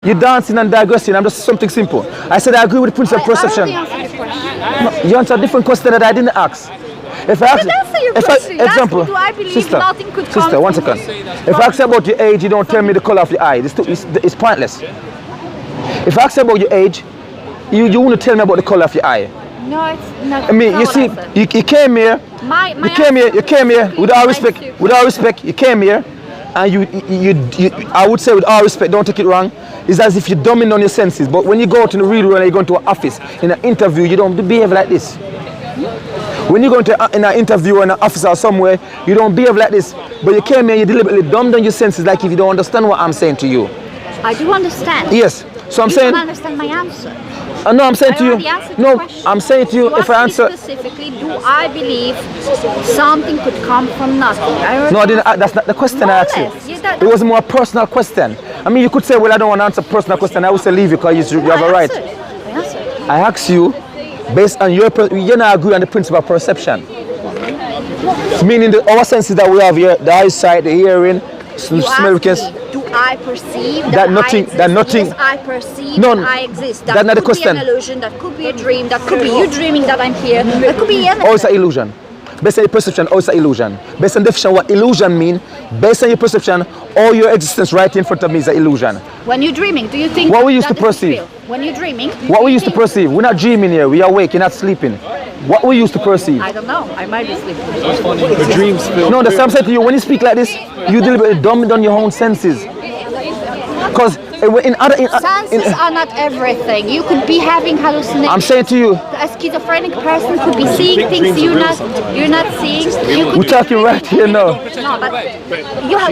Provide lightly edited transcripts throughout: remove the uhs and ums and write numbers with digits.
You're dancing and digressing. I'm just something simple. I said I agree with the principle of perception. You answered a different question that I didn't ask. If I ask, example, do I believe sister, nothing could come sister, one from second. me? If I ask about your age, you don't tell me the color of your eye. It's pointless. If I ask about your age, you want to tell me about the color of your eye. No, it's not. I mean, you see, you came here. You came here with all respect. With all respect, you came here, and you. I would say with all respect, don't take it wrong. It's as if you're dumbing on your senses. But when you go out in the real world and you go into an office, in an interview, you don't behave like this. When you go into in an interview or in an office or somewhere, you don't behave like this. But you came here, you deliberately dumbed on your senses, like if you don't understand what I'm saying to you. I do understand. Yes. So I'm you saying. You don't understand my answer. No, I'm saying to you. No, I'm saying to you. You if I answer specifically, do I believe something could come from nothing? No, I didn't. That's not the question I asked you. Yeah, it was a more personal question. I mean, you could say, well, I don't want to answer personal question. I would say leave you because you have a right. I asked you, based on your, you not agree on the principle of perception. Meaning our senses that we have here, the eyesight, the hearing, smell, we can. Do I perceive that nothing? That nothing. Yes, I perceive that I exist. That not the could question. be an illusion. That could be a dream. That could be you dreaming that I'm here. That could be anything. Or it's an illusion. Based on your perception, or it's an illusion. Based on definition, what illusion mean? Based on your perception, all your existence right in front of me is an illusion. When you're dreaming, do you think what we used to perceive? When you're dreaming, what we used to perceive? We're not dreaming here. We are awake. You're not sleeping. What we used to perceive? I don't know. I might be sleeping. The dreams feel. No, that's what I'm saying to you. When you speak like this, you deliberately dumb down your own senses. Because senses are not everything. You could be having hallucinations. I'm saying to you, a schizophrenic person could be seeing things you're not seeing. We're talking right here now. No, but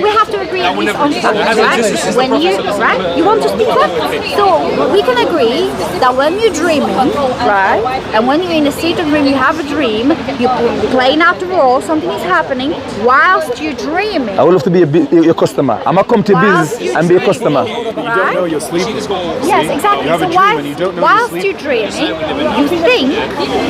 we have to agree on this on facts, right? When you want to speak up, so we can agree that when you're dreaming, right, and when you're in a state of dream, you have a dream, you're playing out the role, something is happening whilst you're dreaming. I would love to be your customer. I'm gonna come to your business and be a customer. You don't know you're sleeping. Yes, exactly. You have a dream and you don't know whilst you're dreaming, you think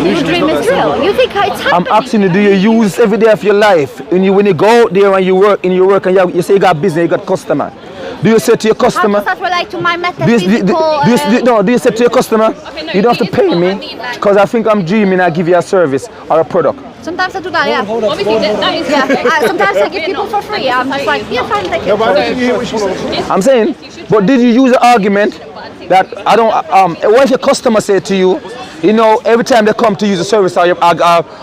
your dream is real. You think it's happening. I'm asking you, do you use every day of your life? When you go out there and you work in your work and you say you got business, you got customer. Do you say to your customer? How does that relate to my metaphysical? Do you say to your customer, you don't have to pay me because I think I'm dreaming. I give you a service or a product. Sometimes I do that, yeah. Sometimes I give people for free. I'm just like, yeah, fine, thank you. I'm saying, but did you use the argument that I don't? What if your customer say to you, you know, every time they come to use a service or I don't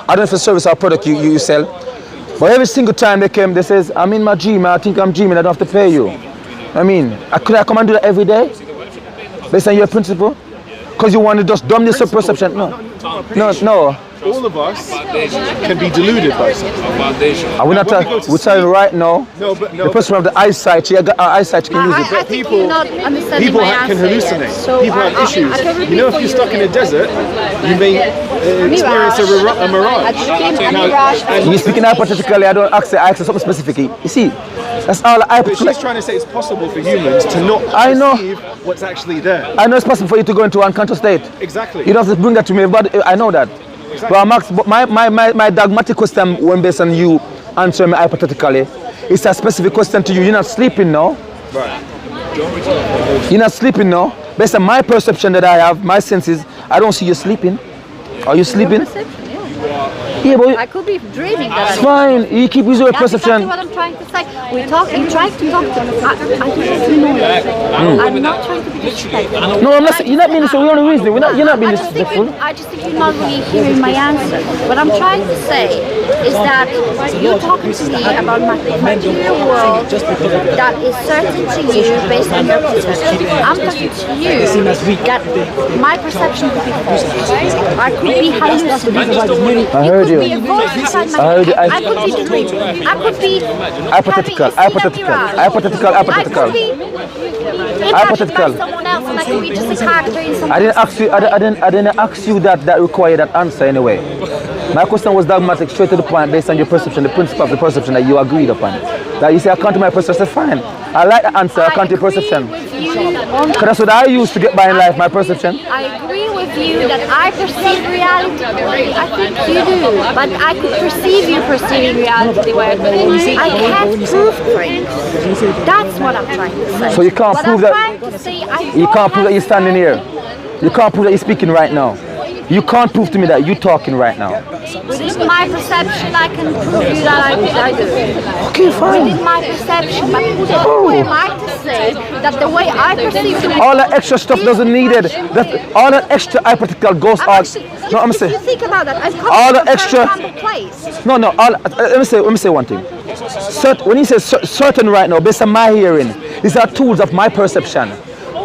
know if it's a service or product you sell, but every single time they came, they says, I'm in my dream. I think I'm dreaming. I don't have to pay you. I mean, could I come and do that every day, based on your principle? Because you want to just dumb this perception? No. All of us can be deluded by something. I will not we're telling you right now. The person of the eyesight, eyesight can use it. People can hallucinate. So people have issues. You know, if you're stuck in a desert, you may experience a mirage. You're speaking hypothetically. I don't ask something specific. You see, that's all. But she's trying to say it's possible for humans to not perceive what's actually there. I know it's possible for you to go into unconscious state. Exactly. You don't have to bring that to me, but I know that. Exactly. But my dogmatic question, when based on you answering me hypothetically, it's a specific question to you. You're not sleeping now. Right. You're not sleeping now. Based on my perception that I have, my senses, I don't see you sleeping. Are you sleeping? Yeah, but I could be dreaming that. It's fine. You keep using your perception. That's exactly what I'm trying to say. You try to talk to me. I just know. I'm not trying to be disrespectful. No, I'm not. You're not being so. We're only reasoning. You're not being disrespectful. I just think you're not really hearing my answer. What I'm trying to say is that you're talking to me about my material world that is certain to you based on your perception. I'm talking to you that my perception could be false. I could be hallucinating. I heard you. I could be dreaming. I could be hypothetical. Someone else, and I could be just a character in something. I didn't ask you that required that answer anyway. My question was dogmatic, straight to the point, based on your perception, the principle of the perception that you agreed upon. That you say I can't do my perception, fine. I like the answer, I can't do perception. you on Because that's what I use to get by in life, my perception. I agree with you that I perceive reality the way I think you do, but I could perceive you perceiving reality the way I do. I can't prove things. That's what I'm trying to say. So you can't What prove I'm that trying to say, you can't prove that you're standing here. You can't prove that you're speaking right now. You can't prove to me that you're talking right now. Within my perception, I can prove you that I do. Okay, fine. Within my perception, but who am I to say that the way I perceive the All that extra stuff doesn't need it. All that extra hypothetical ghost art. No, I'm if you saying. think about that, I've come All from the a extra- very humble place. No. Let me say one thing. When you say certain right now, based on my hearing, these are tools of my perception.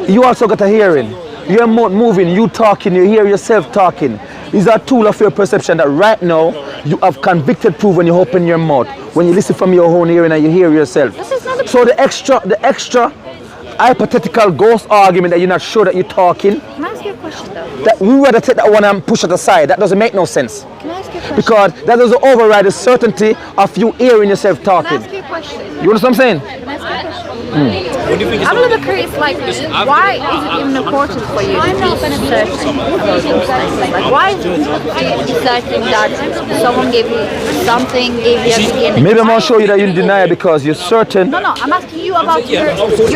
You also got a hearing. You're moving, you talking, you hear yourself talking. These are tools of your perception that right now you have convicted proof when you open your mouth, when you listen from your own hearing and you hear yourself. So the extra hypothetical ghost argument that you're not sure that you're talking, Can I ask you a question though? that we rather take that one and push it aside. That doesn't make no sense. Can I ask you a question? Because that doesn't override the certainty of you hearing yourself Can I talking. ask you a question? You understand what I'm saying? Can I ask you a question? I'm a little bit curious, like, why is it even important for you to be certain about those things? Like, why is it important for you to be certain that someone gave you something, gave you a beginning? Maybe I'm going to show you that you deny it because you're certain. No, I'm asking you about your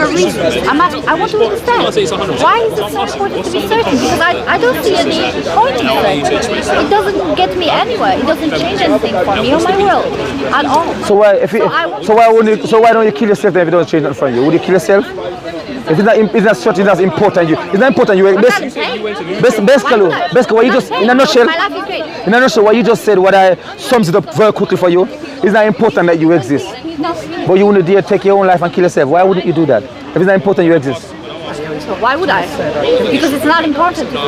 reasons. I want to understand. Why is it so important to be certain? Because I don't see any point in certain. It doesn't get me anywhere. It doesn't change anything for me or my world at all. So why don't you kill yourself then if it doesn't change nothing for you? Would you kill yourself? If it's not certain, that's important. It's not important. Basically, what you just in a nutshell, My life is great. in a nutshell, what you just said, what I sums it up very quickly for you, it's not important that you exist. No. But you wouldn't dare take your own life and kill yourself. Why wouldn't you do that? If it's not important, you exist. So why would I? Because it's not important to do.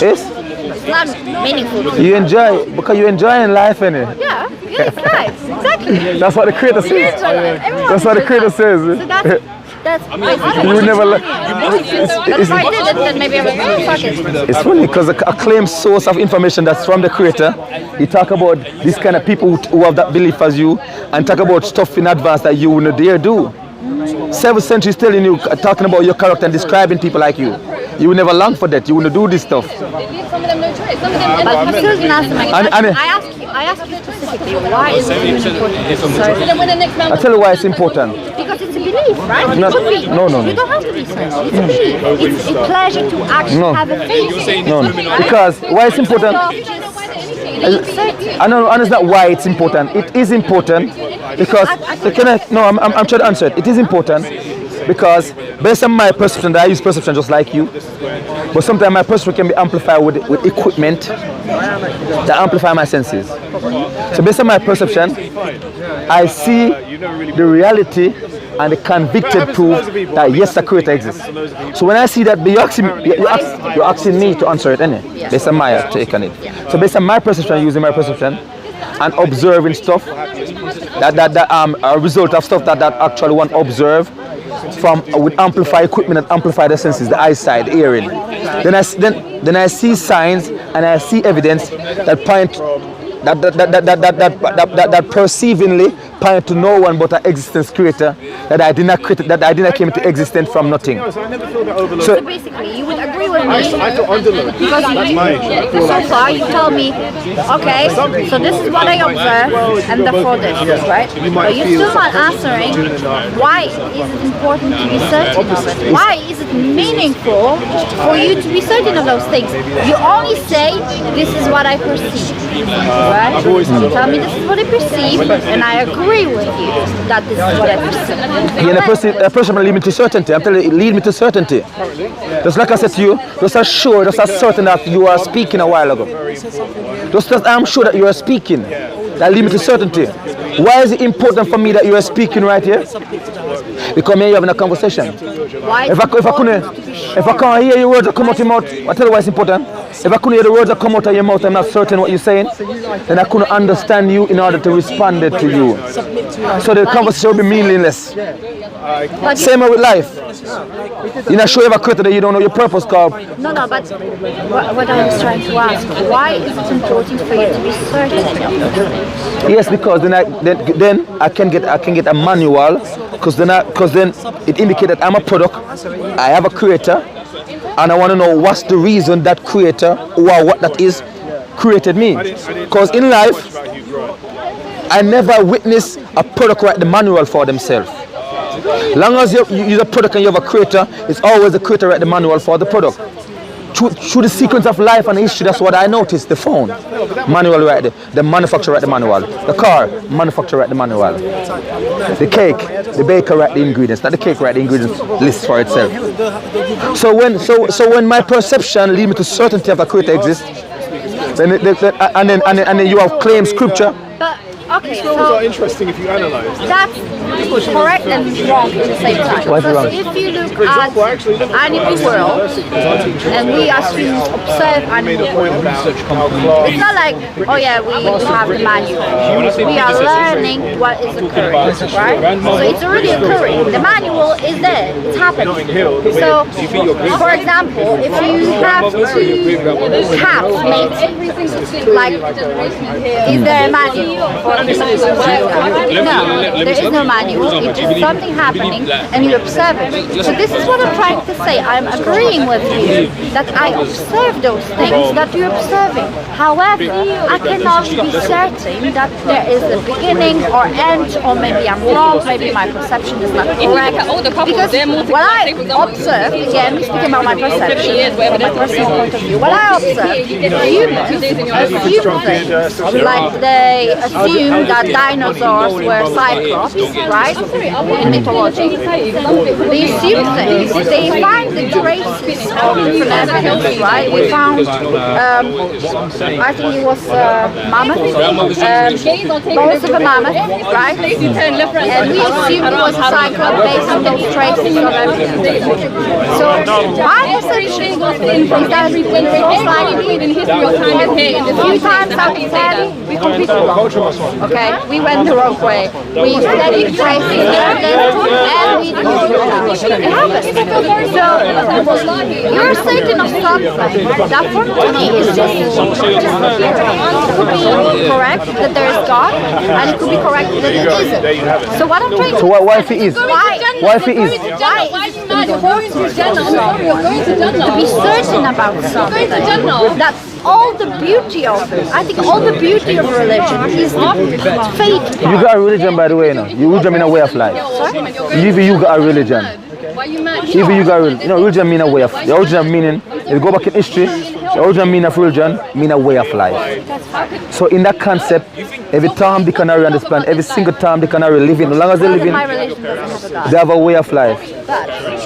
Yes? It's not meaningful. You enjoy because you're enjoying life, innit? Yeah, it's nice. Exactly. That's what the creator says. That's what the creator says. So that's basically. You would never But if I did it, then maybe I would be fuck it. It's funny because a claimed source of information that's from the creator, he talk about this kind of people who have that belief as you and talk about stuff in advance that you wouldn't dare do. 7th century is telling you, talking about your character and describing people like you. You would never long for that. You wouldn't do this stuff. But I'm still gonna answer my question. I ask you specifically, why is it even important? I tell you why it's important. Because it's a belief, right? No, It could be. no. You don't have to be certain. It's a belief. It's a pleasure to actually have a faith. No, because why it's important. I know, understand why it's important. It is important because I'm trying to answer it. It is important because based on my perception, I use perception just like you, but sometimes my perception can be amplified with equipment that amplify my senses. So based on my perception, I see the reality and the convicted proof that yes, the creator exists. So when I see that, you're asking me to answer it, innit? Based on my take on it. So based on my perception, using my perception and observing stuff, that a result of stuff that actually one observe from with amplified equipment and amplify the senses, the eyesight, the hearing. Then I see signs and I see evidence that point that perceivingly point to no one but an existence creator that I did not create, that I did not came into existence from nothing. So basically, you would agree with me I feel underlooked. because so far you tell me, okay, so this is what I observe and therefore this, right? But you're still not answering why is it important to be certain of it? Why is it meaningful for you to be certain of those things? You only say, this is what I perceive, right? You tell me this is what I perceive and I agree with you that this is what I perceive. Yeah, the person will lead me to certainty. I'm telling you, lead me to certainty. Just like I said to you, just as sure, just as certain that you are speaking a while ago. Just as I'm sure that you are speaking, that lead me to certainty. Why is it important for me that you are speaking right here? Because me and you having a conversation. If I can't hear your words that come out of your mouth, I tell you why it's important. If I couldn't hear the words that come out of your mouth, I'm not certain what you're saying, then I couldn't understand you in order to respond to you. So the conversation will be meaningless. Same way with life. You're not sure if a creator that you don't know your purpose, called. No, but what I was trying to ask, why is it important for you to be certain of those things? Yes, because then I can get a manual Because then it indicates that I'm a product, I have a creator, and I want to know what's the reason that creator or what that is created me. Because in life, I never witnessed a product write the manual for themselves. Long as you're a product and you have a creator, it's always the creator write the manual for the product. Through the sequence of life and history, that's what I noticed. The phone, manual write the manufacturer write the manual. The car, manufacturer write the manual. The cake, the baker write the ingredients. Not the cake write the ingredients list for itself. So when my perception lead me to certainty of a creator exists, and then you have claimed scripture. But okay, These films are interesting if you analyse. That's correct and wrong at the same time. Why is it wrong? Because if you look at animal world, and we assume observe animal world, it's not like, oh yeah, we have the manual. We are learning what is occurring, right? So it's already occurring. The manual is there. It's happening. So, for example, if you have two cats mating, like, is there a manual? No, there is no manual. It's just something happening and you observe it. So this is what I'm trying to say. I'm agreeing with you that I observe those things that you're observing. However, I cannot be certain that there is a beginning or end, or maybe I'm wrong, maybe my perception is not correct. Because what I observe, again, speaking about my perception, from my personal point of view, what I observe, humans assume things, like they assume that dinosaurs were cyclops, right? In mythology. They assume things. They find the traces of different evidence, right? We found, I think it was mammoth, bones of a mammoth, right? And we assumed it was a cyclops based on those traces of evidence. So my perception is that most likely a few times out of 10, we completely wrong. Okay, we went the wrong way. We studied traces of evidence and we didn't do it. It happens. So you're certain of something that for me is just it could be correct that there is God, and it could be correct that it isn't. So what I'm trying to So what if it is? Why if it is? Why is it important to be certain about something? That's all the beauty of it. I think all the beauty of religion is the faith. You got a religion, by the way, you know. You religion mean a way of life. Even you got a religion. Even you got a religion. You know, religion mean a way of. The original meaning. If you go back in history, the original meaning of religion mean a way of life. So in that concept, every Tom, Dick and Harry on this planet, every single Tom, Dick and Harry living, as long as they living, My religion doesn't have a God. they have a way of life.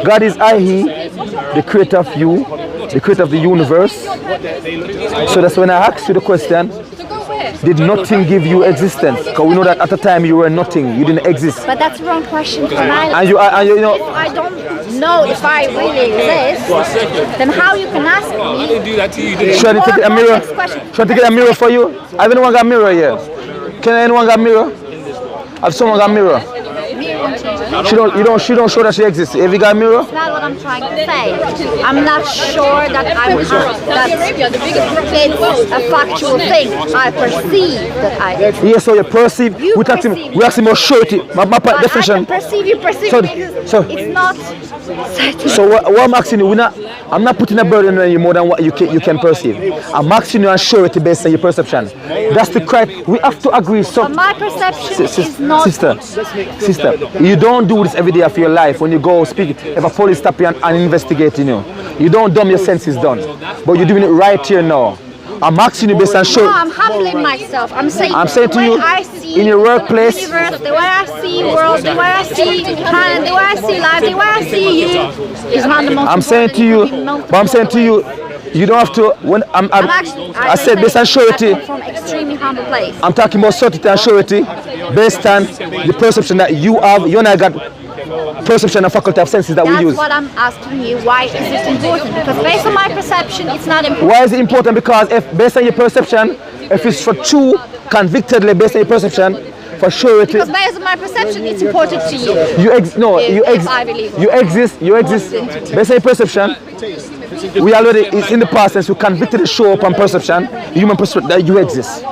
God is I, He, the creator of you, the creator of the universe. So that's when I asked you the question, did nothing give you existence? Because we know that at the time you were nothing, you didn't exist. But that's the wrong question for my And you know, if I don't know if I really exist, then how you can ask me? should I take a mirror? Should I take a mirror for you? Have anyone got a mirror here? Can anyone got a mirror? Have someone got a mirror? She don't show that she exists. Have you got a mirror? That's not what I'm trying to say. I'm not sure that it's a factual thing. I perceive that I exist. Yes, so you perceive. You We ask him more surety. My But I definition. can perceive you perceive So- me. so- It's not certain. So what I'm asking you, I'm not putting a burden on you more than what you can perceive. I'm asking you on surety based on your perception. That's the criteria. We have to agree. So, But my perception is not. sister, you don't do this every day of your life when you go speak. If a police stop you and investigating you, you don't dumb your senses down. But you're doing it right here now. I'm asking you based on No, surety. I'm humbling myself. I'm saying to the way you, I see in your workplace, universe, the way I see world, the way I see planet, the way I see life, the way I see you is not the most I'm saying to you, but I'm saying to you, you don't have to. When I said based on surety. from extremely humble place. I'm talking about certainty and surety based on the perception that you have. You and I got perception and faculty of senses that we That's use. what I'm asking you. Why is it important? Because based on my perception, it's not important. Why is it important? Because if based on your perception, if it's for true, convictedly based on your perception, for surety, Because based on my perception, it's important to you. if I believe it. you exist based on your perception. We already, it's in the past since we convicted the show up on perception, human perception that you exist.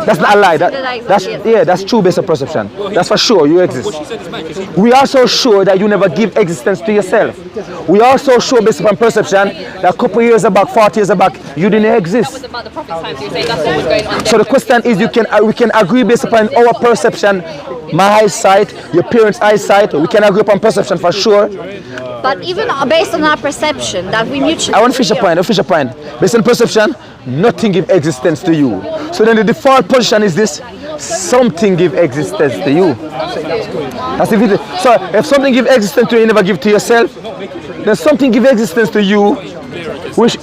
That's not a lie. That's true based on perception. That's for sure. You exist. We are so sure that you never give existence to yourself. We are so sure based upon perception that a couple years back, 40 years back, you didn't exist. So the question is, we can agree based upon our perception, my eyesight, your parents' eyesight. We can agree upon perception for sure. But even based on our perception that we mutually... I want to fish a point. Based on perception, nothing give existence to you. So then the default position is this: something give existence to you. That's so if something give existence to you, you never give to yourself. Then something give existence to you, which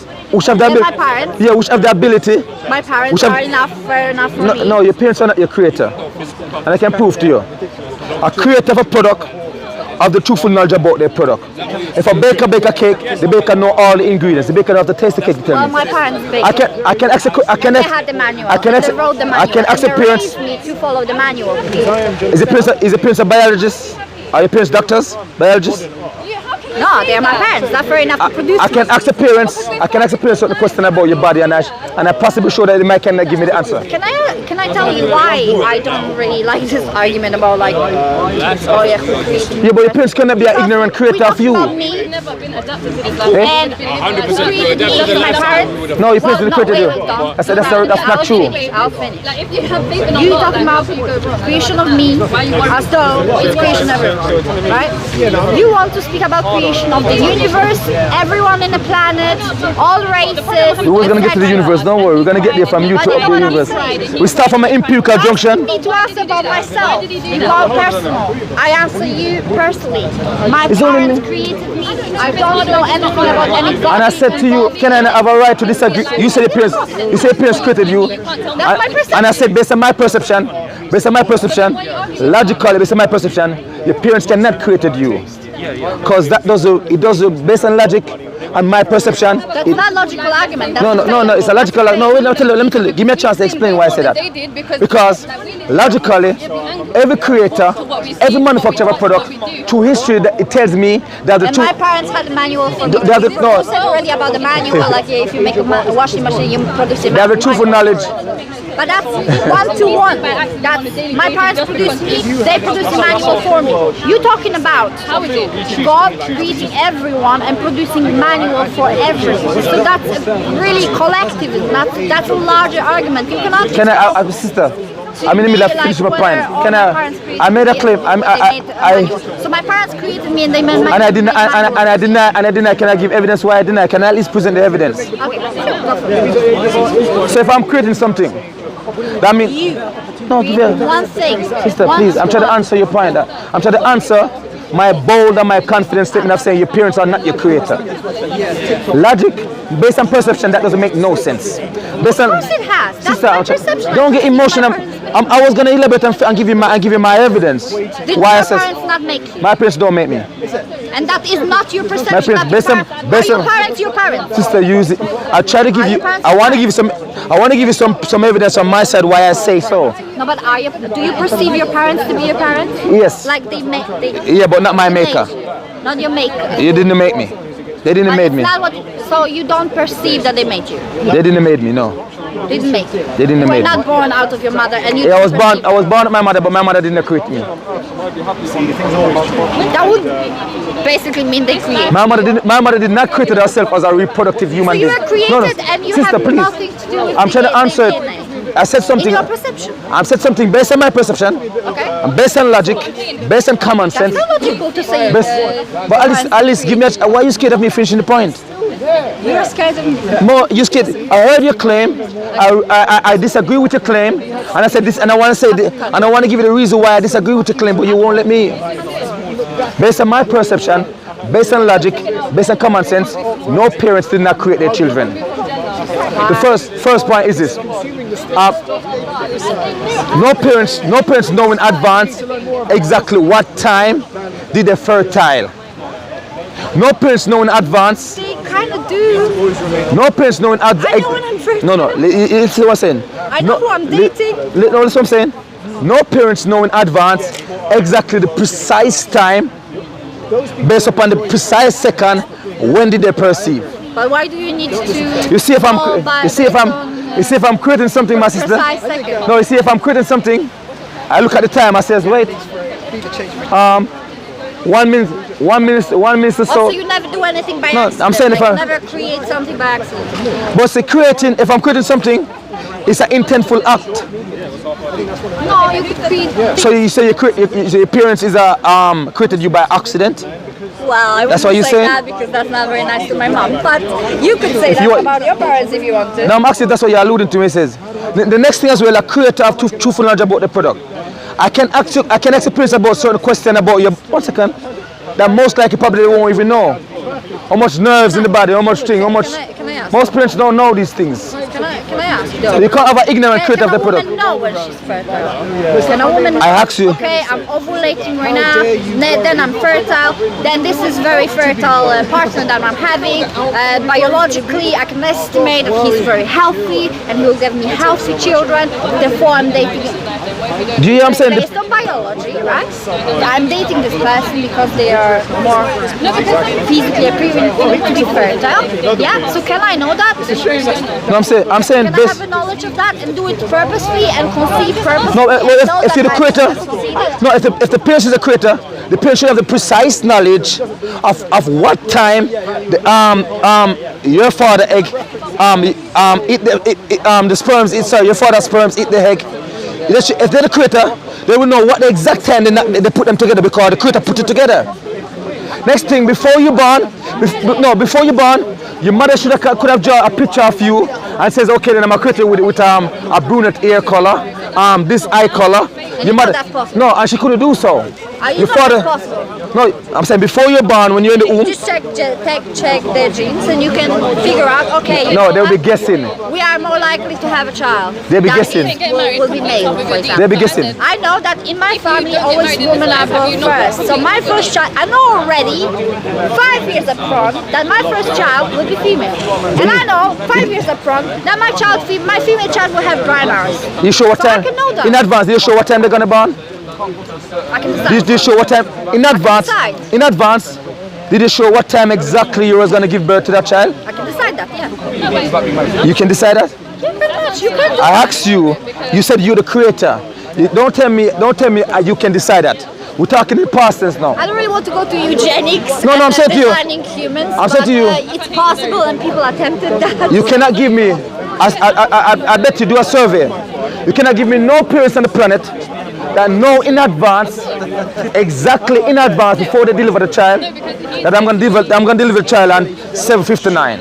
have the ability. My parents. Yeah, which have the ability. My parents are fair enough for me. No, your parents are not your creator, and I can prove to you. A creator of a product have the truthful knowledge about their product. If a baker bake a cake, the baker know all the ingredients. The baker have to taste the cake to tell Well, me. my parents baked. I can accept. They had the manual. They wrote the manual. I can accept and they parents. raised me to follow the manual. Is your parents a biologist? Are your parents doctors? Biologists? No, they're my parents. That's fair enough to produce. I can ask the parents. I can ask the parents the question about your body, and I possibly sure that they might cannot give me the answer. Can I tell you why I don't really like this argument about like who created me? Yeah, but your parents cannot be an ignorant creator of you. About me, and who created me? My parents. No, your parents didn't create you. Well, That's not true. I'll finish. You talking about creation of me as though it's creation of everyone, right? You want to speak about creation of the universe, everyone in the planet, all races. We're always gonna get to the universe. Don't worry, we're gonna get there from you to up the universe. We start from an empirical junction. Me to ask about myself, about personal. I answer you personally. My parents created me. I don't know anything about any God. And I said to you, can I have a right to disagree? You said your parents created you. That's my perception. And I said, based on my perception, logically, based on my perception, your parents cannot created you. Because it does based on logic and my perception. That's not a logical argument. No, it's a logical. No, wait, let me tell you. Give me a chance to explain why I said that. Because logically, every creator, every manufacturer of a product, through history, it tells me that the and two. my parents had a manual for me. No. You said already about the manual, like if you make a washing machine, you produce a They have the truthful knowledge. But that's 1-to-1. That's my parents produced me, they produced the manual for me. You talking about God creating everyone and producing manual for everyone. So that's really collectivism. That's a larger argument. You cannot. Can I, sister? I'm in the middle of finishing my point. Can I made a claim. So my parents created me and they made my. And I deny. Can I give evidence why I deny? Can I at least present the evidence? Okay, sure, go for it. So if I'm creating something, that means One thing. Sister, please, I'm trying to answer your point. I'm trying to answer my bold and my confident statement of saying your parents are not your creator. Logic, based on perception, that doesn't make no sense. Based on, of course it has. That's sister, my perception. don't get emotional. I was gonna elaborate and give you my evidence. Did why your I said parents not make you? my parents don't make me. And that is not your perception. My parents, Are your parents your parents? Sister, use it. I try to give you. I want to give you some evidence on my side why I say so. No, but do you perceive your parents to be your parents? Yes. Like they make. Yeah, but not my maker. Not your maker. You didn't make me. They didn't make me. So you don't perceive that they made you? They didn't make me. No. They didn't make you. They didn't You were make me. not born out of your mother, and you. Yeah, I was born with my mother, but my mother didn't create me. That would basically mean they create. My mother did not create herself as a reproductive human being. So you were created and you Sister, have please. nothing to do with I'm trying to DNA. answer. I said something. In your perception. I said something based on my perception, Okay. and based on logic, based on common That's sense. not logical to say. But at least give me why are you scared of me finishing the point? You're scared of me. More, you scared. I heard your claim. I disagree with your claim, and I said this, and I want to say this, and I want to give you the reason why I disagree with your claim, but you won't let me. Based on my perception, based on logic, based on common sense, no parents did not create their children. The first point is this: no parents know in advance exactly what time did they fertile. No parents know in advance. They kind of do. No parents know in advance. I know when I'm fertile. No. It's what I'm saying. I know who I'm dating. No, that's what I'm saying. No parents know in advance exactly the precise time, based upon the precise second, when did they perceive. But why do you need to? You see if I'm. go by You see if based I'm. on, You see, if I'm creating something, my sister. Precise second. No, you see, if I'm creating something, I look at the time. I says, wait. 1 minute. So. Also, you never do anything by accident. I'm saying if you I never create something by accident. But creating, if I'm creating something, it's an intentful act. No, you could create. So you say your parents is created you by accident? Well, I That's wouldn't what you're say saying? that because that's not very nice to my mom. But you could say that about your parents if you want to. No, I'm actually, that's what you're alluding to. He says. The next thing as well, a creator of truthful knowledge about the product. I can ask parents about certain question about your. 1 second. That most likely probably they won't even know. How much nerves in the body, how much thing, how much. Can I ask? Most parents don't know these things. Can I ask though? You can't have an ignorant creator of the product. Can a woman know when she's fertile? Can a woman know? I ask you. Okay, I'm ovulating right now, then I'm fertile, then this is very fertile partner that I'm having. Biologically, I can estimate that he's very healthy and he'll give me healthy children. Therefore, I'm dating. Do you hear what I'm saying? Based on biology, right? I'm dating this person because they are more physically appearing to be fertile. Yeah, so can I know that? No, I'm saying Can I have a knowledge of that and do it purposely and conceive purposely? No, and if you're the know creator, that I succeeded? no, if the parent is a creator, the parent should have the precise knowledge of what time your father egg the sperms eat. Sorry, your father's sperms eat the egg. If they're the creator, they will know what the exact time they put them together because the creator put it together. Next thing, before you born, your mother could have drawn a picture of you and says, okay, then I'm a creator with a brunette hair color, this eye color. And your mother, that's possible. No, and she couldn't do so. Are you not possible? No, I'm saying before you're born, when you're in the womb. Just check their genes and you can figure out, okay, you No, know they'll be what? guessing. We are more likely to have a child. They'll be That guessing. Will be male, for example. They'll be guessing. I know that in my family, always women are born first. So my first child, I know already 5 years up front that my first child will be female. And I know 5 years up front that my female child will have dry marrows. You show what So I time? can know that. In advance, do you show what time they're gonna born? I can decide. Did you show what time? In advance. decide. In advance. Did you show what time exactly you was gonna give birth to that child? I can decide that, yeah. You can decide that? Yeah, pretty much. You can do I that. asked you. You said you're the creator. Don't tell me you can decide that. We're talking in past tense now. I don't really want to go to eugenics. No, I'm saying to you. Designing humans. I'm saying to you. It's possible and people attempted that. You cannot give me. I bet you do a survey. You cannot give me no parents on the planet that know in advance, exactly in advance before they deliver the child, that I'm gonna deliver the child on 7:59,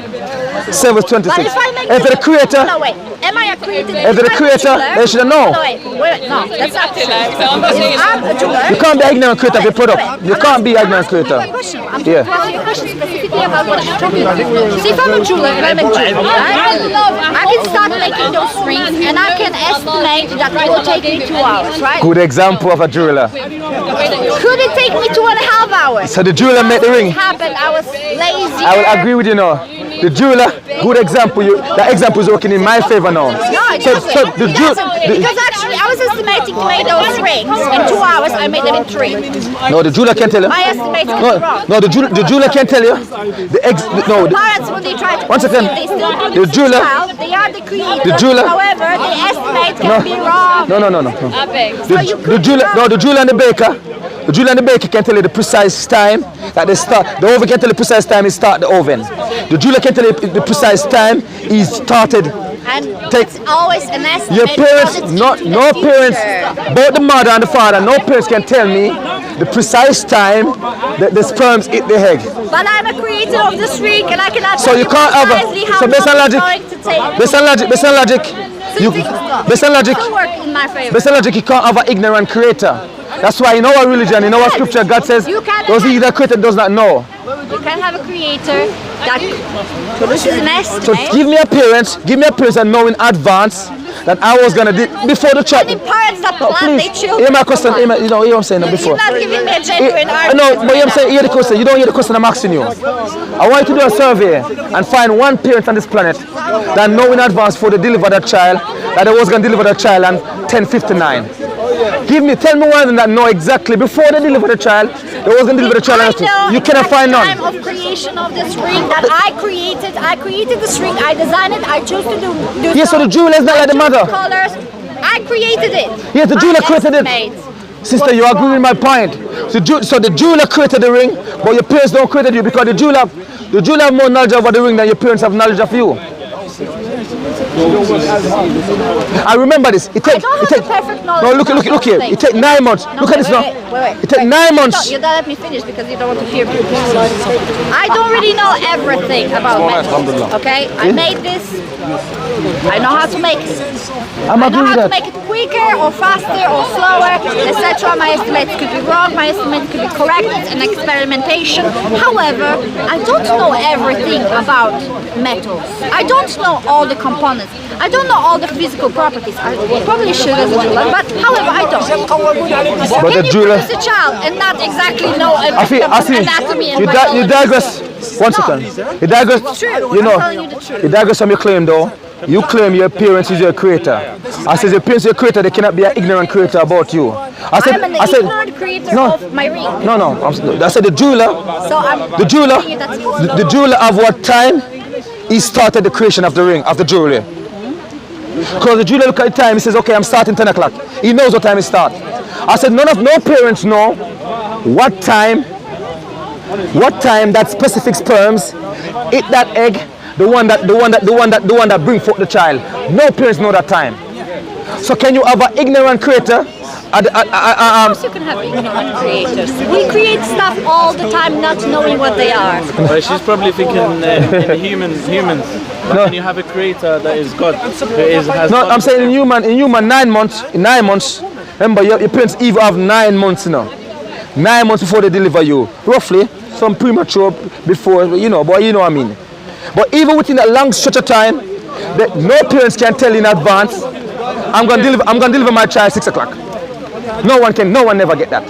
7:26. But if I make If the creator, no wait, am I a creator? if the creator, they should know. No, wait, no, that's not true. If I'm a jeweler. You can't be ignorant creator of your product. You can't be ignorant creator. I'm Yeah. asking you a question specifically about what you're talking about. See, if I'm a jeweler and I make jewelry, right? I can start making those rings and I can estimate that it will take me 2 hours, right? Good example of a jeweler. Could it take me 2.5 hours? So the jeweler made the ring. Happened. I was lazy. I will agree with you now. The jeweler, good example. That example is working in my favor now. No, it doesn't. the It doesn't. Because actually, I was estimating to make those rings in 2 hours. I made them in 3. No, the jeweler can tell you. My estimate is wrong. No, the jeweler can tell you. Parents, when they try to One second. conceive, they still do The this jeweler- child. They are the creator. The jeweler- However, the estimate can be wrong. No. So you The could jeweler, be no, wrong. the jeweler and the baker. The jeweler and the baker can tell you the precise time that they start. The oven can tell you the precise time he start the oven. The jeweler can tell you the precise time he started. And Take- it's always an estimate. Your parents, because it's no the parents, future. both the mother and the father, no parents can tell me the precise time that the sperms eat the egg. But I'm a creator of this ring, and I cannot So tell you can't have precisely how so based on long logic, it's going to take. based on logic, So you think it's not? based on logic, It'll work in my favor. based on logic, you can't have an ignorant creator. That's why in our religion, in our scripture, God says, You can those he that created does not know. You can have a creator that produces an So estimate. give me a parent and know in advance that I was gonna do before the child. Any parents that No, plan their please, children. hear my question. Hear what I'm saying before. You're not giving me a genuine argument. No, but I'm saying, hear the question. You don't hear the question I'm asking you. I want you to do a survey and find one parent on this planet that know in advance before they deliver that child that they was gonna deliver that child on 10:59. Tell me one that know exactly before they deliver the child, they was going to deliver the child. You cannot find none. Time of creation of this ring that I created this ring. I designed it. I chose to do. Yes, so the jeweler is not like the mother. Colors. I created it. Yes, the jeweler created it. Sister, you agree with my point. So the jeweler created the ring, but your parents don't create you because the jeweler have more knowledge over the ring than your parents have knowledge of you. I remember this. It takes. Perfect knowledge. No, look here. It takes 9 months. Look at this now. Wait. It takes 9 months. You don't let me finish because you don't want to hear me. I don't really know everything about metals. Okay, I made this. I know how to make it. I know how to make it quicker or faster or slower, etc. My estimates could be wrong. My estimates could be correct. It's an experimentation. However, I don't know everything about metals. I don't know all the components. I don't know all the physical properties. I probably should as a jeweler, but however, I don't. But Can the you jeweler, produce a child and not exactly know I see. anatomy and You biology? digress. One second. You digress. It's true. You know. I'm telling you the truth. You digress from your claim, though. You claim your parents is your creator. I said your parents is your creator. They cannot be an ignorant creator about you. I'm an ignorant creator of my ring. No. I said the jeweler. So I'm The jeweler. telling you that's possible. The jeweler of what time he started the creation of the ring, of the jewelry. Because the jeweler look at the time, he says, okay, I'm starting 10 o'clock. He knows what time it starts. I said, no parents know what time that specific sperms eat that egg, the one that bring forth the child. No parents know that time. So can you have an ignorant creator? Of course you can have ignorant creators. We create stuff all the time not knowing what they are. Well, she's probably thinking in humans. But when you have a creator that is God, has No, God. I'm saying in human 9 months. In 9 months, remember your parents even have 9 months, 9 months before they deliver you. Roughly, some premature before, but you know what I mean. But even within that long stretch of time, no parents can tell in advance, I'm gonna deliver my child 6 o'clock. No one never get that.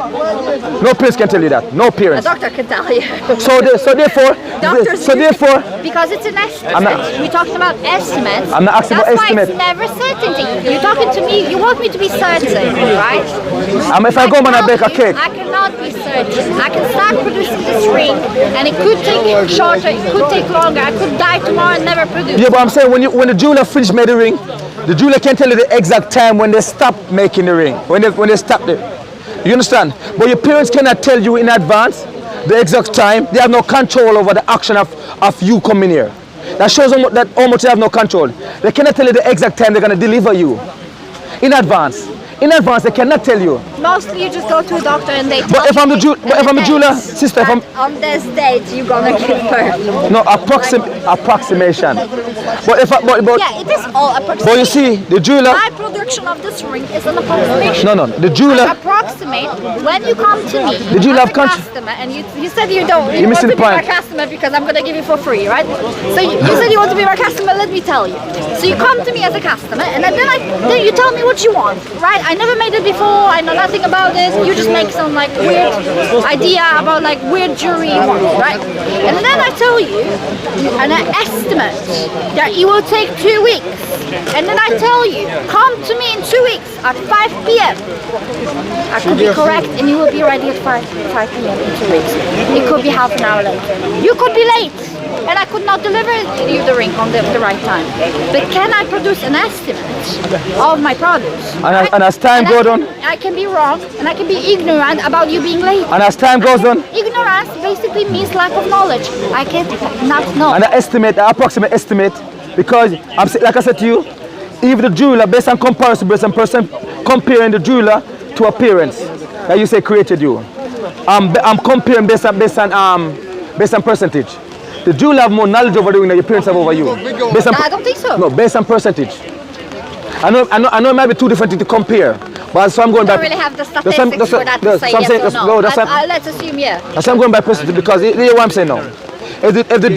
No parents can tell you that. No A parents. doctor can tell you. So therefore, Because it's an estimate. We're talking about estimates. I'm not asking for estimate. That's why it's never certainty. You're talking to me, you want me to be certain, right? If I go and I bake a cake. I cannot be certain. I can start producing this ring and it could take shorter, it could take longer. I could die tomorrow and never produce. Yeah, but I'm saying when the jeweler finished made the ring, the jeweler can tell you the exact time when they stop making the ring. When they stop it. You understand? But your parents cannot tell you in advance the exact time. They have no control over the action of you coming here. That shows how much they have no control. They cannot tell you the exact time they're going to deliver you. In advance. In advance, they cannot tell you. Mostly you just go to a doctor and they But if I'm a jeweler, sister, if I'm... on this date you're gonna give birth. No, approximation. But Yeah, it is all approximation. But you see, the jeweler... My production of this ring is an approximation. No, the jeweler... I approximate when you come to me The jeweler as a have country- customer, and you said you don't. You You're want missing to the be my point. customer because I'm gonna give you for free, right? So you said you want to be my customer. Let me tell you. So you come to me as a customer, and then you tell me what you want, right? I never made it before. I know nothing about it. You just make some like weird idea about like weird jewelry you want, right? And then I tell you an estimate that it will take 2 weeks. And then I tell you, come to me in 2 weeks at 5 p.m. I could be correct and you will be ready at 5 p.m. in 2 weeks. It could be half an hour later. You could be late and I could not deliver you the ring on the right time. But can I produce an estimate of my produce? And as time goes on... I can be wrong and I can be ignorant about you being late. And as time goes on... Ignorance basically means lack of knowledge. I can not know. And an approximate estimate, because like I said to you, if the jeweler, based on comparison, comparing the jeweler to appearance that you say created you, I'm comparing based on percentage. The jeweler have more knowledge over the ring than your parents have over you. I don't think so. No, based on percentage. I know it might be two different things to compare, but so I'm going I by. don't really have the statistics for that to say yes or no. Let's assume yeah. That's why I'm going by percentage because you know what I'm saying now. If the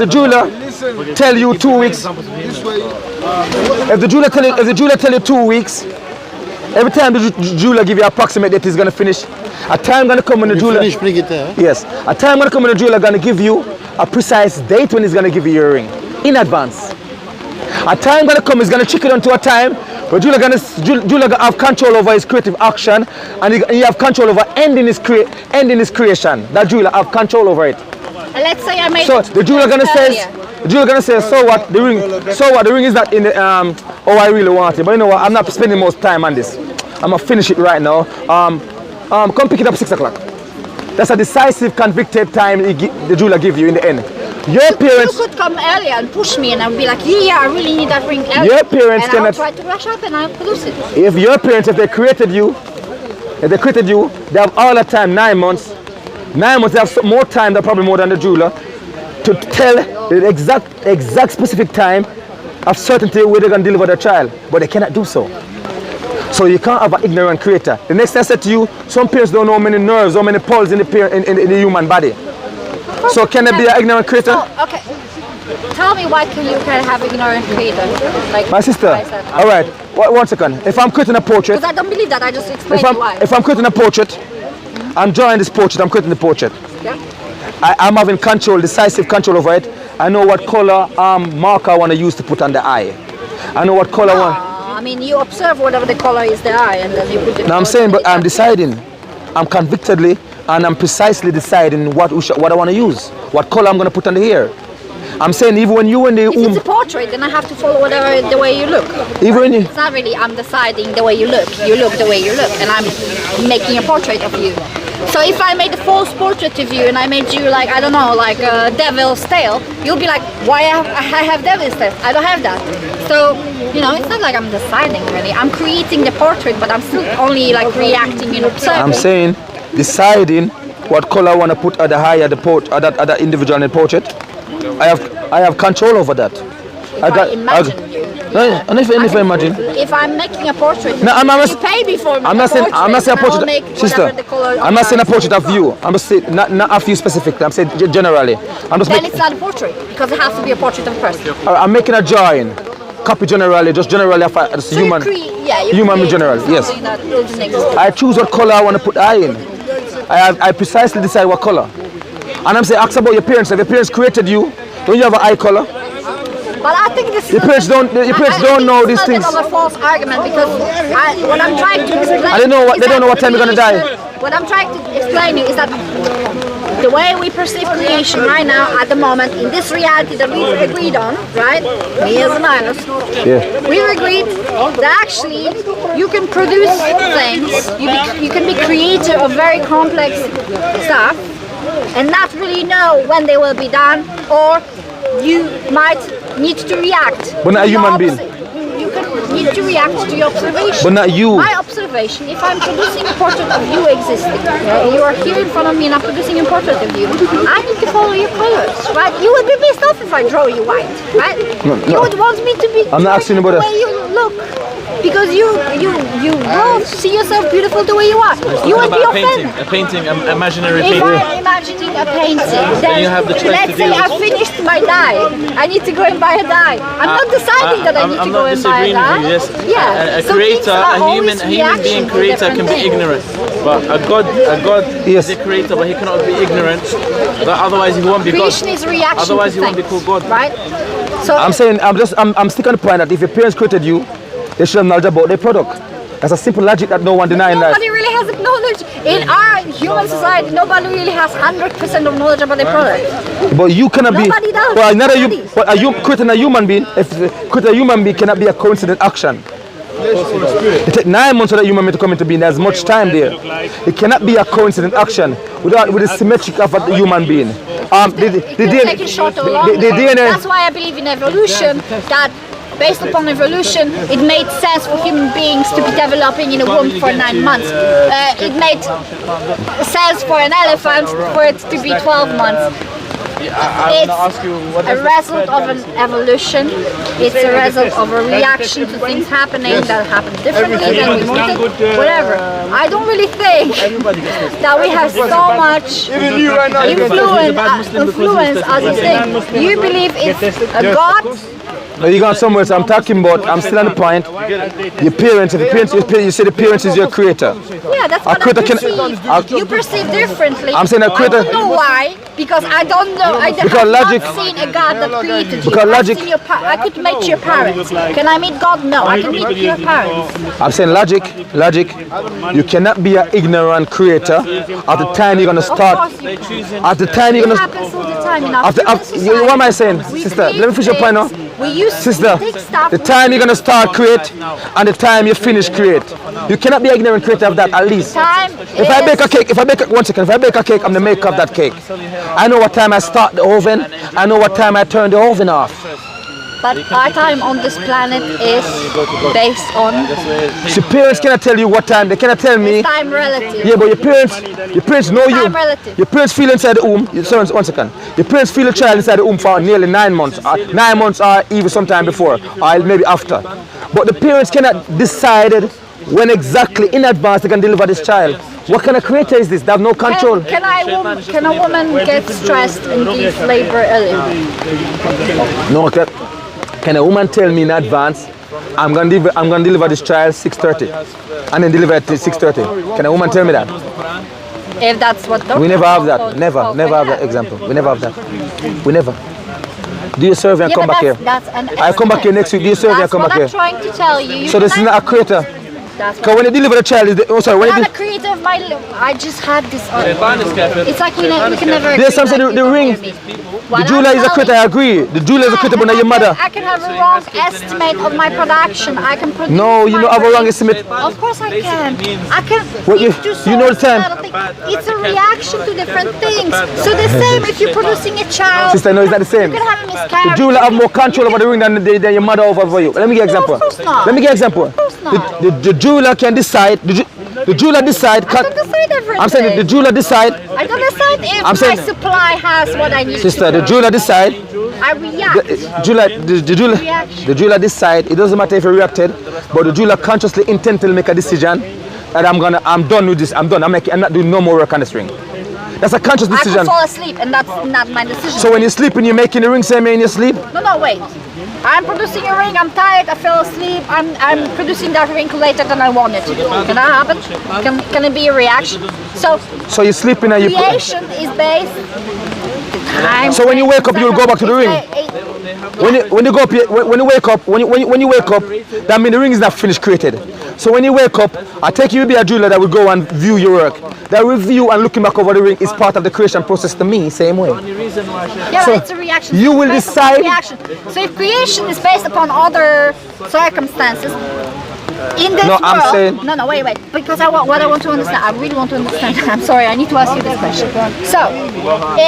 jeweler tell you 2 weeks, if the jeweler tell you 2 weeks, every time the jeweler give you approximate date is gonna finish. A time gonna come when the jeweler yes. A time gonna come when the jeweler gonna give you a precise date when he's gonna give you your ring in advance. A time gonna come, he's gonna trick it onto a time But Jula gonna have control over his creative action, and he have control over ending his creation. That Jula have control over it. And let's say I made. So the Jula gonna say, so what? The ring. So what? The ring is not in the oh, I really want it. But you know what? I'm not spending most time on this. I'm gonna finish it right now. Come pick it up 6 o'clock. That's a decisive, convicted time the Jula give you in the end. Your parents. You could come earlier and push me, and I'd be like, yeah, I really need that ring earlier. Your parents and cannot. I'll try to rush up and I'll produce it. If your parents, if they created you, they have all the time, 9 months. 9 months, they have more time, they're probably more than the jeweler, to tell the exact specific time of certainty where they're going to deliver their child. But they cannot do so. So you can't have an ignorant creator. The next thing I said to you, some parents don't know how many nerves, how many pulses in the human body. So can there be an ignorant creator? So, okay. Tell me why can you have ignorant creator? Like, my sister, all right, 1 second. If I'm creating a portrait. Because I don't believe that, I just explained why. If I'm creating a portrait, I'm drawing this portrait, I'm creating the portrait. Yeah. I'm having control, decisive control over it. I know what color marker I want to use to put on the eye. I know what color I mean, you observe whatever the color is the eye and then you put it. Now I'm saying, but I'm deciding. I'm convictedly and I'm precisely deciding what I want to use. What color I'm going to put on the hair. I'm saying even when you in the If it's a portrait, then I have to follow whatever the way you look. Even when you, it's not really I'm deciding the way you look. You look the way you look, and I'm making a portrait of you. So if I made a false portrait of you and I made you like, I don't know, like a devil's tail, you'll be like, why I have devil's tail? I don't have that. So, you know, it's not like I'm deciding really. I'm creating the portrait, but I'm still only like reacting and observing. I'm saying deciding what color I want to put at the eye at the individual in the portrait. I have control over that. If I imagine. If I'm making a portrait, no, you pay me for I'm not saying a portrait, sister. I'm not saying a portrait of you. I'm just saying not of you specifically. I'm saying generally. Then it's not a portrait because it has to be a portrait of a person. I'm making a drawing. Copy generally, just generally of a human. Human generally. Yes. I choose what color I want to put eye in. I precisely decide what color. And I'm saying, ask about your parents. If your parents created you, don't you have an eye color? But I think this your parents don't know these things. It's a false argument because what I'm trying to explain. They don't know what time you're gonna die. What I'm trying to explain is that the way we perceive creation right now, at the moment, in this reality that we've agreed on, right? Me as a minus. Yeah. We've agreed that actually you can produce things. You can be creator of very complex stuff, and not really know when they will be done, or you might need to react. But not a human being. You can need to react to your observation. But not you. My observation, if I'm producing a portrait of you existing, you are here in front of me and I'm producing a portrait of you, I need to follow your colors, right? You would be pissed off if I draw you white, right? No. You would want me to be I'm not asking about the way you look. Because you both see yourself beautiful the way you are. You would be offended. A painting, an imaginary If painting. I'm imagining a painting, then you have the choice let's to say do I finished my dye. I need to go and buy a dye. I'm not deciding that I need to go and buy a dye. Yes. Yeah. A creator, a human being creator can be ignorant. But a God yes. is a creator, but he cannot be ignorant. But otherwise he won't be God. Creation is reaction. Otherwise he to won't be things, called God. Right? So I'm saying I'm sticking on the point that if your parents created you, they should have knowledge about their product. That's a simple logic that no one denying that. Nobody really has knowledge. In our human society, nobody really has 100% of knowledge about their product. But you cannot be. Nobody does. Well, not Nobody. creating a human being. If creating a human being cannot be a coincident action. It takes 9 months for that human being to come into being. There's much time there. It cannot be a coincident action with the symmetric of a human being. Take it short or long. That's why I believe in evolution. That based upon evolution, it made sense for human beings to be developing in a womb for 9 months. It made sense for an elephant for it to be 12 months. It's a result of an evolution. It's a result of a reaction to things happening that happen differently than we wanted. Whatever. I don't really think that we have so much influence as you think. You believe it's a God No, you gone somewhere. So I'm talking about. I'm still on the point. Your parents. If your parents, you say the parents is your creator. Yeah, that's what I perceive. You perceive differently. I'm saying a creator. I don't know why, because I don't know. I have not seen a God that created you. Because logic. I could meet your parents. Can I meet God? No, I can meet your parents. I'm saying logic. You cannot be an ignorant creator at the time you're gonna start. At the time you're It gonna. happens all the time in our After, what am I saying, sister? Let me finish your point now. Sister, the time you're gonna start create and the time you finish create. You cannot be an ignorant creator of that, at least. If I bake a cake, if I bake a cake, I'm the maker of that cake. I know what time I start the oven, I know what time I turn the oven off. But our time on this planet is based on So parents cannot tell you what time, they cannot tell me. time relative. Yeah, but your parents know you. Time relative. Your parents feel inside the womb. Sorry, 1 second. Your parents feel a child inside the womb for nearly 9 months. 9 months or even sometime before, or maybe after. But the parents cannot decide when exactly in advance they can deliver this child. What kind of creator is this? They have no control. Can a woman get stressed and give labor early? No, can a woman tell me in advance, I'm gonna deliver this child 6:30, and then deliver it at 6:30? Can a woman tell me that? If that's what We never have that. Never have that example. We never have that. We never. Do your survey and come back here. I come back here next week. Do your survey and come back here. That's what I'm trying to tell you. So this is not a creator. Because when you deliver the child, when I'm a creator of my life. I just had this. It's like we can never. There's something the ring. The jeweler is a creator, I agree. The jeweler is a creator, but not your mother. I can have a wrong estimate of my production. I can produce. No, you don't have a wrong estimate. Of course I can. I can. Well, you know the time. It's a reaction to different things. So the same if you're producing a child. Sister, no, it's not the same. You can have a miscarriage. The jeweler have more control over the ring than your mother over you. Let me give you an example. of course not. Let me give you an example. Of course not. The jeweler can decide. The jeweler decide. I don't decide everything. I'm saying the jeweler decide. I don't decide if I'm saying- my supply has what I need. Sister, the jeweler decide. I react. The jeweler decide. It doesn't matter if you reacted, but the jeweler consciously intently make a decision that I'm done with this. I'm done. I'm not doing no more work on this ring. That's a conscious I decision. can fall asleep, and that's not my decision. So when you're sleeping, you're making the ring same way in your sleep. No, wait. I'm producing a ring. I'm tired. I fell asleep. I'm producing that ring later than I wanted to. Can that happen? Can it be a reaction? So you're sleeping and you. creation is based. Time. So when you wake up, you'll go back to the ring. When you go up, when you wake up, when you wake up, that means the ring is not finished created. So when you wake up, I take you to be a jeweler that will go and view your work. That review and looking back over the ring is part of the creation process to me, same way. Yeah, So it's a reaction. you will It's based upon decide- reaction. So if creation is based upon other circumstances, in this No, world, I'm saying- no, wait, because what I want to understand, I really want to understand. I'm sorry, I need to ask you this question. So,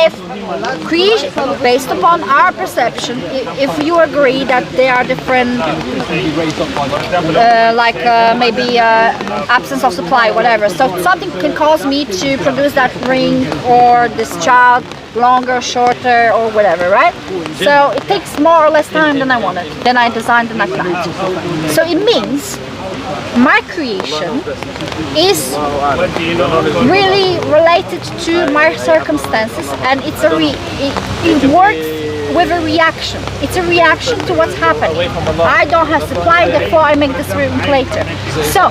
if creation, based upon our perception, if you agree that there are different, maybe absence of supply, whatever. So something can cause me to produce that ring or this child longer, shorter, or whatever, right? So it takes more or less time than I wanted, than I designed and I planned. So it means my creation is really related to my circumstances, and it works with a reaction. It's a reaction to what's happening. I don't have supply, therefore I make this ring later. So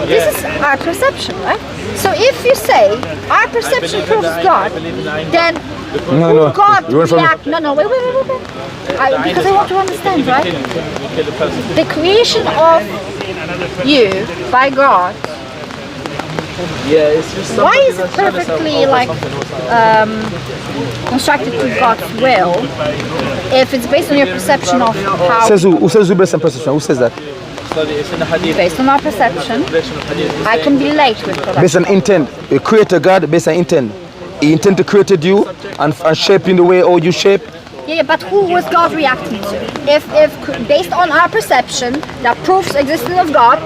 this is our perception, right? So if you say our perception proves God, then No. God You went from- react? No, wait. Because I want to understand, right? The creation of you by God. Yeah, it's just Why is it perfectly constructed to God's will if it's based on your perception of how? Says who says based on perception? Who says that? It's in the hadith. Based on our perception, I can be late with production. Based on intent. A creator God based on intent. He intended to create you and shape in the way how you shape. Yeah, but who was God reacting to? If based on our perception that proves existence of God,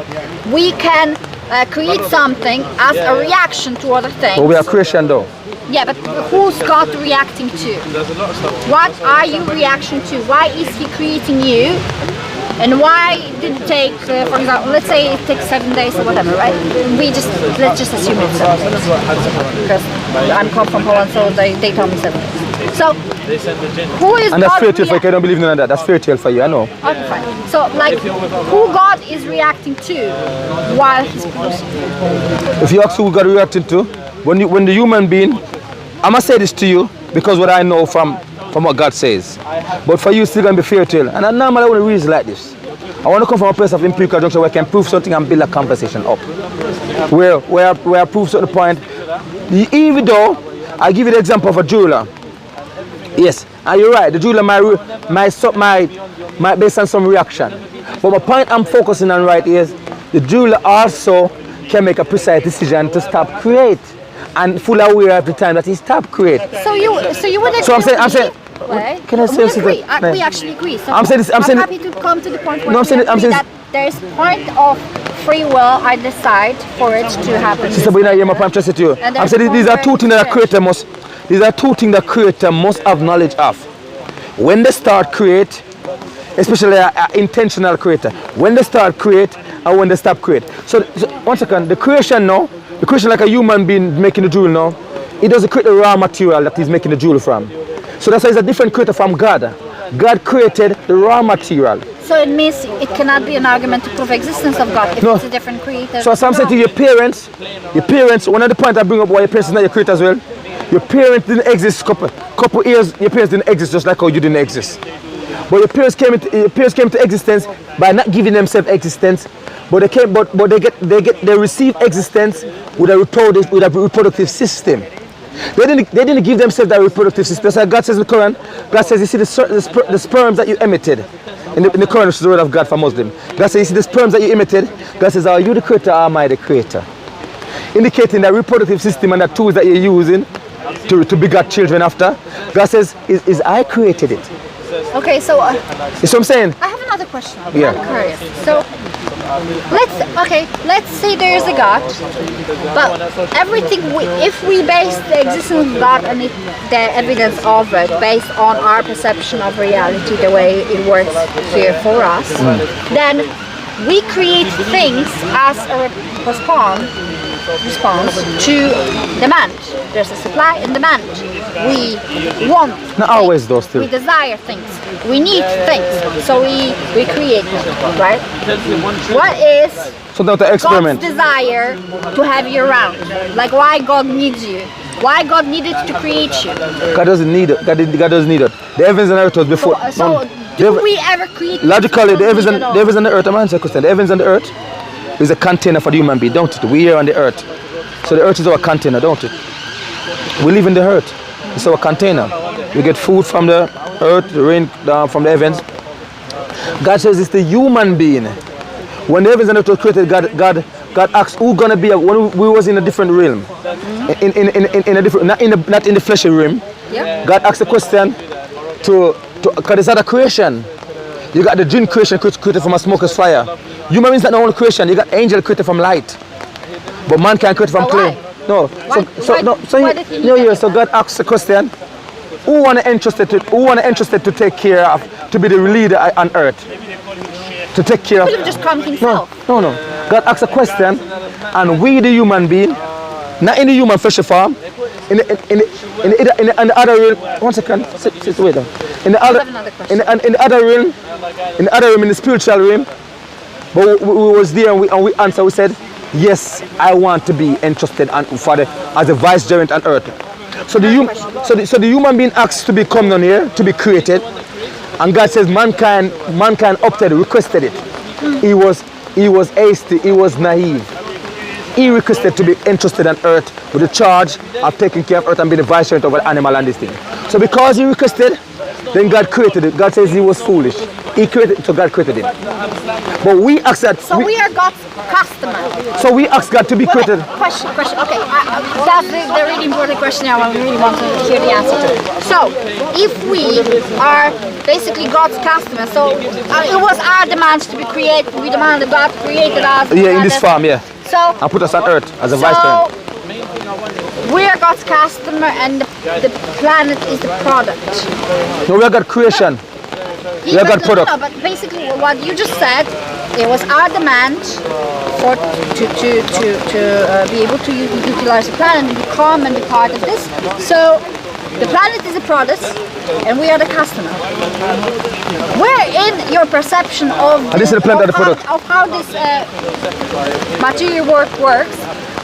we can create something as a reaction to other things. But we are creation though. Yeah, but who's God reacting to? What are you reaction to? Why is He creating you? And why did it take, for example, let's say it takes 7 days or whatever, right? Let's just assume it's 7 days. Because I'm come from Poland, so they tell me 7 days. So, They send the jinn. who is And that's God fairy tale for you. react- I don't believe in none of that. That's fairy tale for you. I know. Okay, fine. So, like, who God is reacting to while he's producing? If you ask who God reacting to, when the human being, I'm gonna say this to you because what I know from what God says. But for you, it's still gonna be fairy tale. And I normally want to reason like this. I want to come from a place of empirical junction where I can prove something and build a conversation up. Where I prove certain point. Even though I give you the example of a jeweler. Yes, and you're right. The jeweler might based on some reaction. But my point I'm focusing on right is the jeweler also can make a precise decision to stop create, and fully aware of the time that he stopped create. So you would agree So I'm saying, right? can I say we something? agree. We actually agree. So I'm saying this- I'm saying- happy to come to the point where No, I'm saying- we I'm agree saying- that there is a point of free will. I decide for it to happen. Sister, but you know, my point, I'm trusted to you. And I'm there's saying these are one two where things that a it's creator must. These are two things that creator must have knowledge of. When they start create, especially an intentional creator, when they start create and when they stop create. So 1 second, the creation now, the creation like a human being making the jewel now, it doesn't create the raw material that he's making the jewel from. So that's why it's a different creator from God. God created the raw material. So it means it cannot be an argument to prove existence of God if No. it's a different creator. So as I'm saying to your parents, one of the points I bring up why your parents is not your creator as well, your parents didn't exist couple years, your parents didn't exist just like how you didn't exist. But your parents came into existence by not giving themselves existence, but they receive existence with a reproductive system. They didn't give themselves that reproductive system. That's why God says in the Quran, God says, you see the sperms that you emitted. In the Quran, which is the word of God for Muslim. God says, you see the sperms that you emitted. God says, are you the creator or am I the creator? Indicating that reproductive system and the tools that you're using to beget children after. God says, is I created it. Okay, so You see what I'm saying? I have another question. Yeah. I'm curious. So let's say there is a God, but if we base the existence of God and the evidence of it based on our perception of reality, the way it works here for us, then we create things as a response to demand. There's a supply and demand. We want Not things. always though still. We desire things. We need things. So we create them, right? What is So now to experiment. God's desire to have you around? Like why God needs you? Why God needed to create you? God doesn't need it. God doesn't need it. The heavens and earth was before. So do we ever create Logically, the heavens at all? and the earth, I'm answering the question. The heavens and the earth is a container for the human being, don't it? We are on the earth. So the earth is our container, don't it? We live in the earth. It's our container. We get food from the earth, the rain down from the heavens. God says it's the human being. When the heavens and the earth were created, God asked who gonna be when we was in a different realm. In a different, not in the fleshy realm. Yeah. God asked the question to because it's not a creation. You got the jinn creation created from a smoker's fire. Human beings not the only creation. You got angel created from light, but man can create from So clay. why? No, Why did he need that? So God asked the question: who wanna interested to take care of, to be the leader on earth, to take care of? He could have just come himself. No. God asked a question, and we, the human being, not in the human fleshy form, in the other realm. 1 second, sit wait down. In the other, have another question. in the other realm, in the spiritual realm. But we was there and we answered. We said, yes, I want to be entrusted as a vicegerent on earth. So the human being asked to be come down here to be created, and God says mankind opted, requested it. He was hasty, he was naive. He requested to be entrusted on earth with the charge of taking care of earth and being the vicegerent over the animal and this thing. So because he requested, then God created it. God says he was foolish. He created it, so God created him. But we asked that. So we are God's customer. So we asked God to be created. Question. Okay, that's the really important question I really want to hear the answer to. So, if we are basically God's customer, so it was our demand to be created. We demanded God created us. Yeah, in this farm, yeah. So And put us on earth as a vicegerent. we are God's customer, and the planet is the product. No, we are God creation. We are God product. No, but basically what you just said, it was our demand to be able to utilize the planet and be calm and be part of this. So The planet is a product, and we are the customer. Where in your perception of, And this is the planet of the product. Of how this material work works,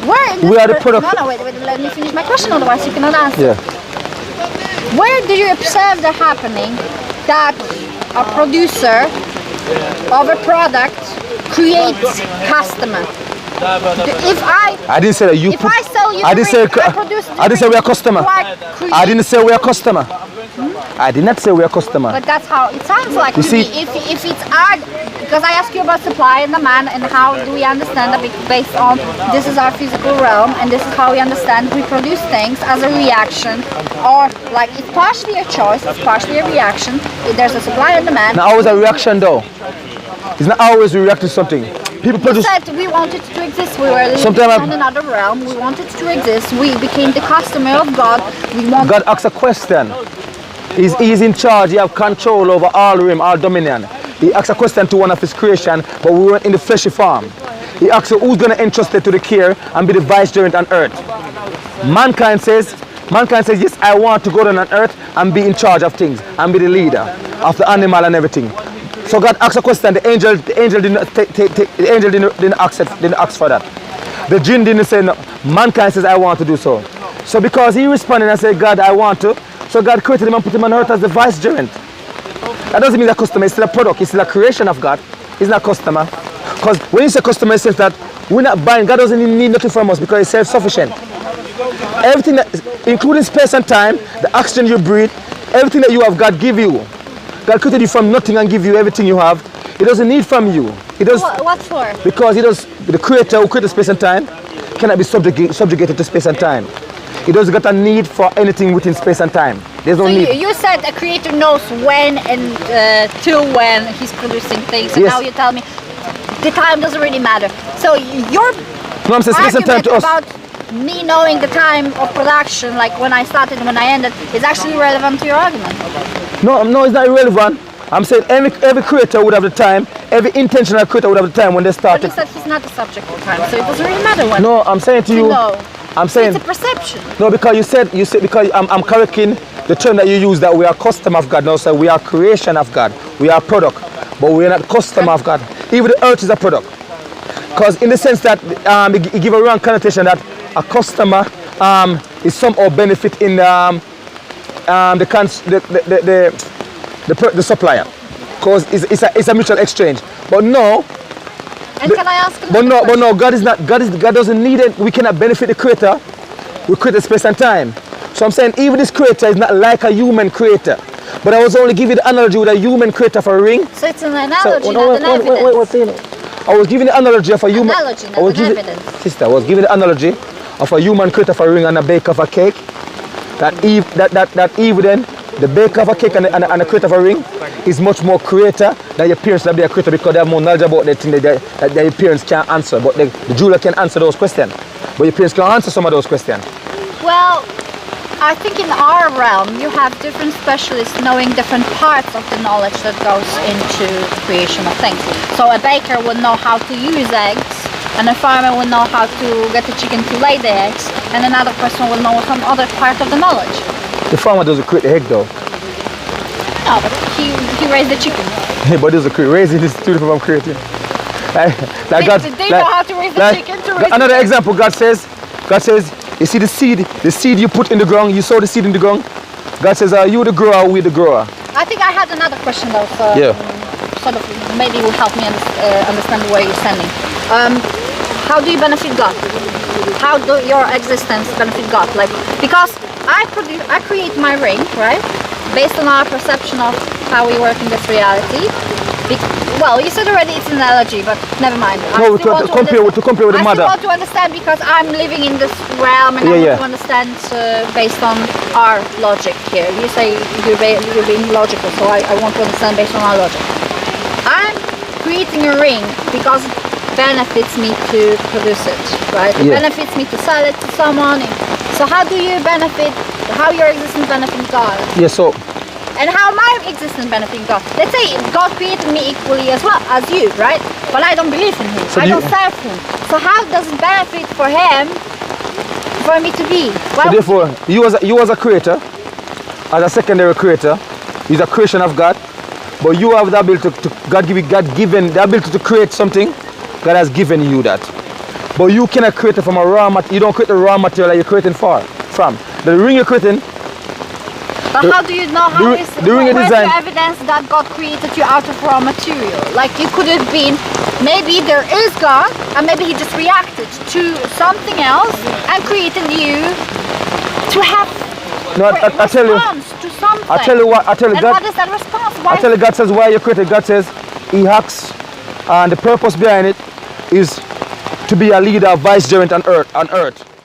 where in We are the product. No, wait, let me finish my question, otherwise you cannot answer. Yeah. Where do you observe the happening that a producer of a product creates customer? If I didn't say that you if I sell you I didn't say drink, I produce the I didn't say we are drink, customer. do I create- I didn't say we are customer. I did not say we are customer. But that's how it sounds like You to see- me. If it's art, because I asked you about supply and demand and how do we understand that based on this is our physical realm and this is how we understand we produce things as a reaction, or like it's partially a choice, it's partially a reaction. There's a supply and demand. Now always a reaction though. It's not always we react to something. People You produce. said we wanted to exist. We were living Sometimes in another realm. We wanted to exist. We became the customer of God. We want. God asks a question. He's in charge. He have control over all realm, all dominion. He asks a question to one of his creation, but we weren't in the fleshy form. He asks who's going to entrust it to the care and be the vicegerent on earth. Mankind says, yes, I want to go down on earth and be in charge of things and be the leader of the animal and everything. So God asks a question. The angel didn't ask for that. The jinn didn't say no. Mankind says, I want to do so. So because he responded and said, God, I want to. So God created him and put him on earth as the vicegerent. That doesn't mean that customer is still a product. It's still a creation of God. It's not customer. Because when you say customer, it says that we're not buying. God doesn't need nothing from us because he's self-sufficient. Everything, including space and time, the oxygen you breathe, everything that you have, God give you. God created you from nothing and give you everything you have. He doesn't need from you. He does. What for? Because he does. The creator who created space and time cannot be subjugated to space and time. He doesn't got a need for anything within space and time. There's no So need. you said a creator knows when and till when he's producing things, and Yes. now you tell me the time doesn't really matter. So your No, I'm saying space and time argument to us. about me knowing the time of production, like when I started and when I ended, is actually relevant to your argument. No, it's not irrelevant. I'm saying every creator would have the time. Every intentional creator would have the time when they But started. you said he's not the subject of time, so it doesn't really matter when. No, I'm saying to you. No. I'm So saying it's a perception. no because you said because I'm correcting the term that you use that we are customer of God. No, so we are creation of God. We are product, but we are not customer of God. Even the earth is a product. Because in the sense that it give a wrong connotation that a customer is somehow benefit in the supplier, because it's a mutual exchange. But no, And can I ask but another question? no, God is not. God doesn't need it. We cannot benefit the creator. We create space and time. So I'm saying even this creator is not like a human creator. But I was only giving the analogy with a human creator for a ring. So it's an So, analogy, not an evidence. what's in it? I was giving the analogy of a human. Analogy, not I was an giving, evidence. sister, I was giving the analogy of a human creator for a ring and a baker of a cake. That Eve then, the baker of a cake and the creator of a ring, is much more creator than your parents that be a creator, because they have more knowledge about the thing that your parents can't answer. But the jeweler can answer those questions. But your parents can't answer some of those questions. Well, I think in our realm you have different specialists knowing different parts of the knowledge that goes into the creation of things. So a baker would know how to use eggs, and a farmer would know how to get the chicken to lay the eggs, and another person will know some other part of the knowledge. The farmer doesn't create the egg though. No, but he raised the chicken. But doesn't create. Raising is two different from creating. They know how to raise the chicken to raise another the egg. example, God says, you see the seed you put in the ground, you sow the seed in the ground. God says, are you the grower, we the grower? I think I had another question though, so sort of maybe will help me understand where you're standing. How do you benefit God? How do your existence benefit God? Like, because I create my ring, right? Based on our perception of how we work in this reality. Well, you said already it's an analogy, but never mind. No, to compare with the mother. I still want to understand because I'm living in this realm and I want to understand based on our logic here. You say you're being logical, so I want to understand based on our logic. I'm creating a ring because it benefits me to produce it, right? It benefits me to sell it to someone. So how do you benefit, how your existence benefits God? Yeah, so and how my existence benefits God. Let's say God created me equally as well as you, right? But I don't believe in Him. So I don't serve Him. So how does it benefit for Him for me to be? Well, therefore, you as a creator, as a secondary creator. He's a creation of God. But you have the ability God given the ability to create something. God has given you that. But you cannot create it from a raw material. You don't create the raw material that you're creating from. The ring you're creating. But how do you know where's design. the evidence that God created you out of raw material? Like you could have been, maybe there is God and maybe he just reacted to something else and created you to have I tell you, to something. I tell you what, and God, what is that response? I tell you, God says why you created. God says he acts, and the purpose behind it is to be a leader, vicegerent on earth.